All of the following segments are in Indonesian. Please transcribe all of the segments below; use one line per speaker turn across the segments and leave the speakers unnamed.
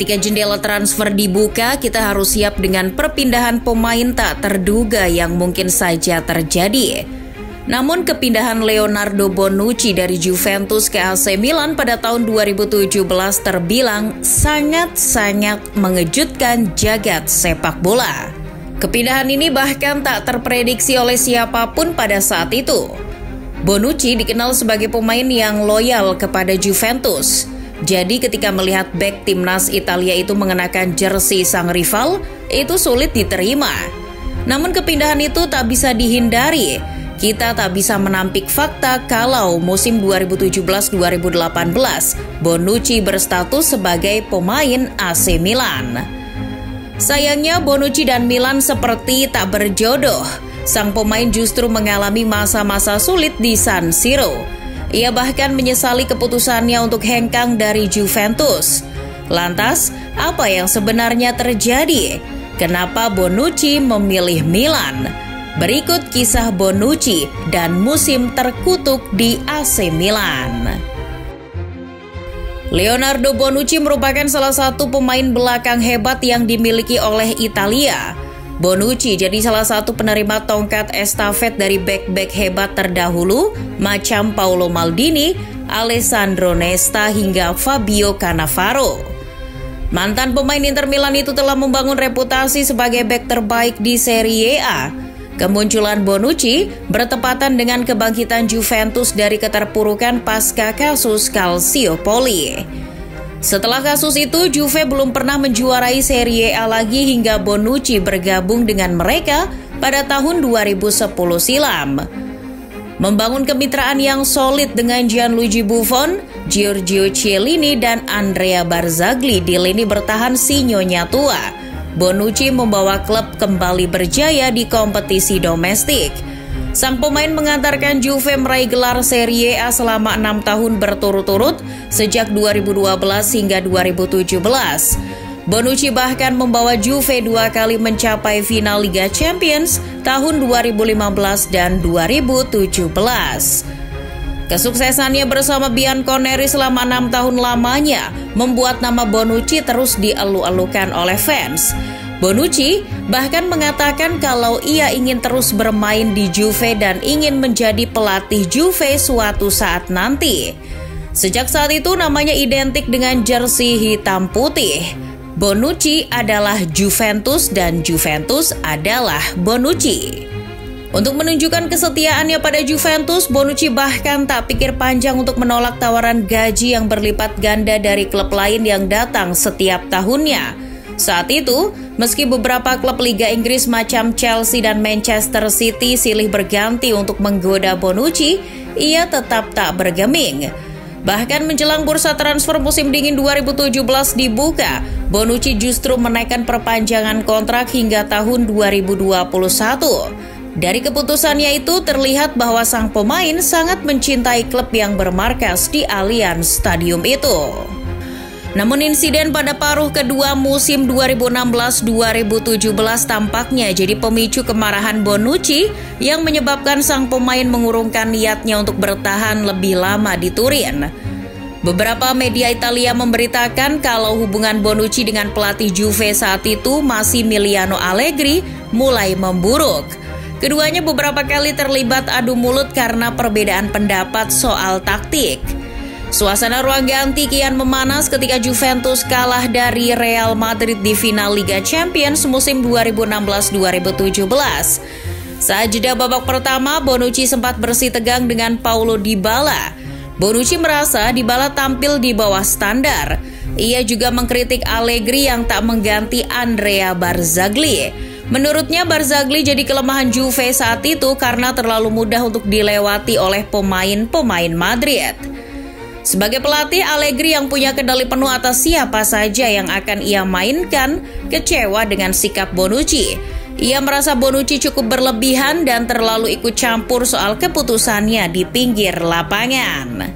ketika jendela transfer dibuka, kita harus siap dengan perpindahan pemain tak terduga yang mungkin saja terjadi. Namun kepindahan Leonardo Bonucci dari Juventus ke AC Milan pada tahun 2017 terbilang sangat-sangat mengejutkan jagat sepak bola. Kepindahan ini bahkan tak terprediksi oleh siapapun pada saat itu. Bonucci dikenal sebagai pemain yang loyal kepada Juventus. Jadi ketika melihat bek timnas Italia itu mengenakan jersei sang rival, itu sulit diterima. Namun kepindahan itu tak bisa dihindari. Kita tak bisa menampik fakta kalau musim 2017-2018 Bonucci berstatus sebagai pemain AC Milan. Sayangnya Bonucci dan Milan seperti tak berjodoh. Sang pemain justru mengalami masa-masa sulit di San Siro. Ia bahkan menyesali keputusannya untuk hengkang dari Juventus. Lantas, apa yang sebenarnya terjadi? Kenapa Bonucci memilih Milan? Berikut kisah Bonucci dan musim terkutuk di AC Milan. Leonardo Bonucci merupakan salah satu pemain belakang hebat yang dimiliki oleh Italia. Bonucci jadi salah satu penerima tongkat estafet dari bek-bek hebat terdahulu macam Paolo Maldini, Alessandro Nesta hingga Fabio Cannavaro. Mantan pemain Inter Milan itu telah membangun reputasi sebagai bek terbaik di Serie A. Kemunculan Bonucci bertepatan dengan kebangkitan Juventus dari keterpurukan pasca kasus Calciopoli. Setelah kasus itu, Juve belum pernah menjuarai Serie A lagi hingga Bonucci bergabung dengan mereka pada tahun 2010 silam. Membangun kemitraan yang solid dengan Gianluigi Buffon, Giorgio Chiellini, dan Andrea Barzagli di lini bertahan si Nyonya Tua, Bonucci membawa klub kembali berjaya di kompetisi domestik. Sang pemain mengantarkan Juve meraih gelar Serie A selama 6 tahun berturut-turut sejak 2012 hingga 2017. Bonucci bahkan membawa Juve 2 kali mencapai final Liga Champions tahun 2015 dan 2017. Kesuksesannya bersama Bianconeri selama 6 tahun lamanya membuat nama Bonucci terus dielu-elukan oleh fans. Bonucci bahkan mengatakan kalau ia ingin terus bermain di Juve dan ingin menjadi pelatih Juve suatu saat nanti. Sejak saat itu namanya identik dengan jersei hitam putih. Bonucci adalah Juventus dan Juventus adalah Bonucci. Untuk menunjukkan kesetiaannya pada Juventus, Bonucci bahkan tak pikir panjang untuk menolak tawaran gaji yang berlipat ganda dari klub lain yang datang setiap tahunnya. Saat itu, meski beberapa klub Liga Inggris macam Chelsea dan Manchester City silih berganti untuk menggoda Bonucci, ia tetap tak bergeming. Bahkan menjelang bursa transfer musim dingin 2017 dibuka, Bonucci justru menaikkan perpanjangan kontrak hingga tahun 2021. Dari keputusannya itu terlihat bahwa sang pemain sangat mencintai klub yang bermarkas di Allianz Stadium itu. Namun insiden pada paruh kedua musim 2016-2017 tampaknya jadi pemicu kemarahan Bonucci yang menyebabkan sang pemain mengurungkan niatnya untuk bertahan lebih lama di Turin. Beberapa media Italia memberitakan kalau hubungan Bonucci dengan pelatih Juve saat itu Massimiliano Allegri mulai memburuk. Keduanya beberapa kali terlibat adu mulut karena perbedaan pendapat soal taktik. Suasana ruang ganti kian memanas ketika Juventus kalah dari Real Madrid di final Liga Champions musim 2016-2017. Saat jeda babak pertama, Bonucci sempat bersih tegang dengan Paulo Dybala. Bonucci merasa Dybala tampil di bawah standar. Ia juga mengkritik Allegri yang tak mengganti Andrea Barzagli. Menurutnya Barzagli jadi kelemahan Juve saat itu karena terlalu mudah untuk dilewati oleh pemain-pemain Madrid. Sebagai pelatih, Allegri yang punya kendali penuh atas siapa saja yang akan ia mainkan, kecewa dengan sikap Bonucci. Ia merasa Bonucci cukup berlebihan dan terlalu ikut campur soal keputusannya di pinggir lapangan.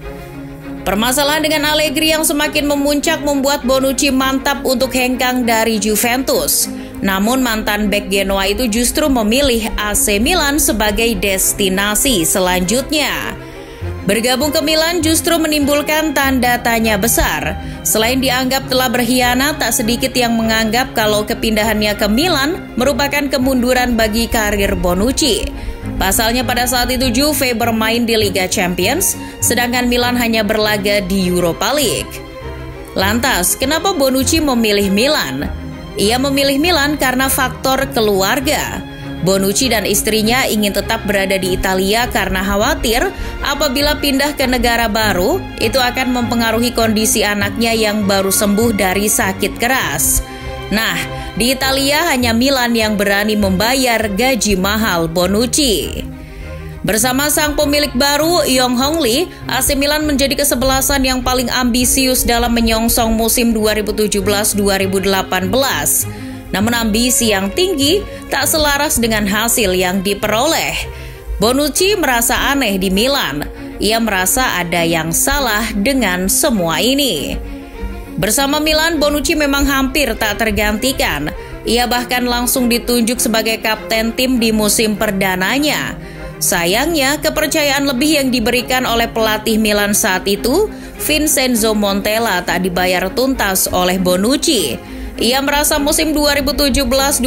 Permasalahan dengan Allegri yang semakin memuncak membuat Bonucci mantap untuk hengkang dari Juventus. Namun mantan bek Genoa itu justru memilih AC Milan sebagai destinasi selanjutnya. Bergabung ke Milan justru menimbulkan tanda tanya besar. Selain dianggap telah berkhianat, tak sedikit yang menganggap kalau kepindahannya ke Milan merupakan kemunduran bagi karir Bonucci. Pasalnya pada saat itu Juve bermain di Liga Champions, sedangkan Milan hanya berlaga di Europa League. Lantas, kenapa Bonucci memilih Milan? Ia memilih Milan karena faktor keluarga. Bonucci dan istrinya ingin tetap berada di Italia karena khawatir apabila pindah ke negara baru, itu akan mempengaruhi kondisi anaknya yang baru sembuh dari sakit keras. Nah, di Italia hanya Milan yang berani membayar gaji mahal Bonucci. Bersama sang pemilik baru, Yong Hong Lee, AC Milan menjadi kesebelasan yang paling ambisius dalam menyongsong musim 2017-2018. Namun ambisi yang tinggi tak selaras dengan hasil yang diperoleh. Bonucci merasa aneh di Milan. Ia merasa ada yang salah dengan semua ini. Bersama Milan, Bonucci memang hampir tak tergantikan. Ia bahkan langsung ditunjuk sebagai kapten tim di musim perdananya. Sayangnya, kepercayaan lebih yang diberikan oleh pelatih Milan saat itu, Vincenzo Montella, tak dibayar tuntas oleh Bonucci. Ia merasa musim 2017-2018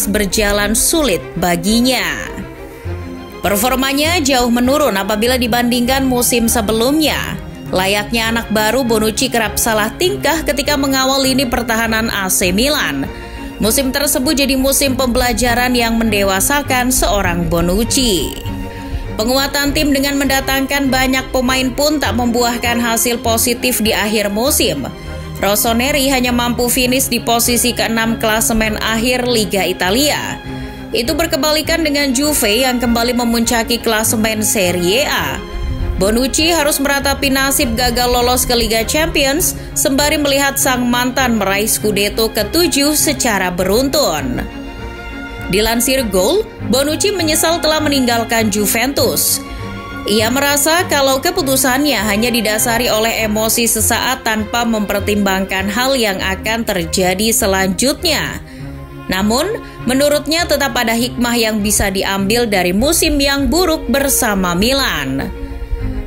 berjalan sulit baginya. Performanya jauh menurun apabila dibandingkan musim sebelumnya. Layaknya anak baru, Bonucci kerap salah tingkah ketika mengawal lini pertahanan AC Milan. Musim tersebut jadi musim pembelajaran yang mendewasakan seorang Bonucci. Penguatan tim dengan mendatangkan banyak pemain pun tak membuahkan hasil positif di akhir musim. Rossoneri hanya mampu finish di posisi ke-6 klasemen akhir Liga Italia. Itu berkebalikan dengan Juve yang kembali memuncaki klasemen Serie A. Bonucci harus meratapi nasib gagal lolos ke Liga Champions sembari melihat sang mantan meraih Scudetto ke-7 secara beruntun. Dilansir Goal, Bonucci menyesal telah meninggalkan Juventus. Ia merasa kalau keputusannya hanya didasari oleh emosi sesaat tanpa mempertimbangkan hal yang akan terjadi selanjutnya. Namun, menurutnya tetap ada hikmah yang bisa diambil dari musim yang buruk bersama Milan.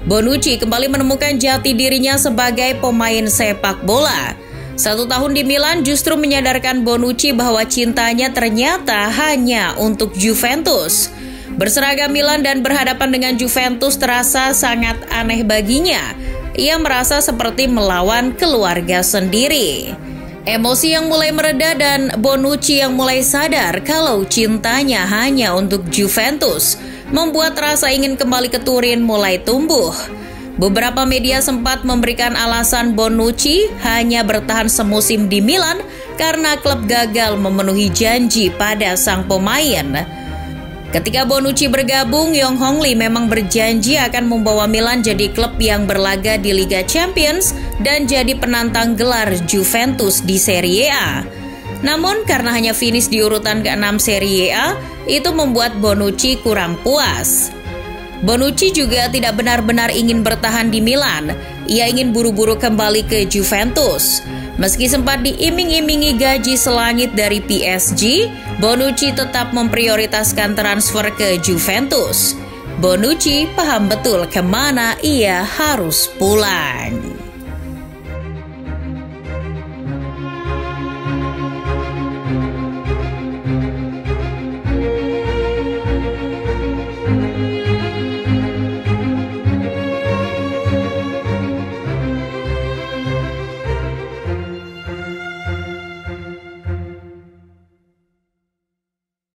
Bonucci kembali menemukan jati dirinya sebagai pemain sepak bola. 1 tahun di Milan justru menyadarkan Bonucci bahwa cintanya ternyata hanya untuk Juventus. Berseragam Milan dan berhadapan dengan Juventus terasa sangat aneh baginya. Ia merasa seperti melawan keluarga sendiri. Emosi yang mulai mereda dan Bonucci yang mulai sadar kalau cintanya hanya untuk Juventus membuat rasa ingin kembali ke Turin mulai tumbuh. Beberapa media sempat memberikan alasan Bonucci hanya bertahan semusim di Milan karena klub gagal memenuhi janji pada sang pemain. Ketika Bonucci bergabung, Yong Hong Lee memang berjanji akan membawa Milan jadi klub yang berlaga di Liga Champions dan jadi penantang gelar Juventus di Serie A. Namun karena hanya finish di urutan ke-6 Serie A, itu membuat Bonucci kurang puas. Bonucci juga tidak benar-benar ingin bertahan di Milan. Ia ingin buru-buru kembali ke Juventus. Meski sempat diiming-imingi gaji selangit dari PSG, Bonucci tetap memprioritaskan transfer ke Juventus. Bonucci paham betul kemana ia harus pulang.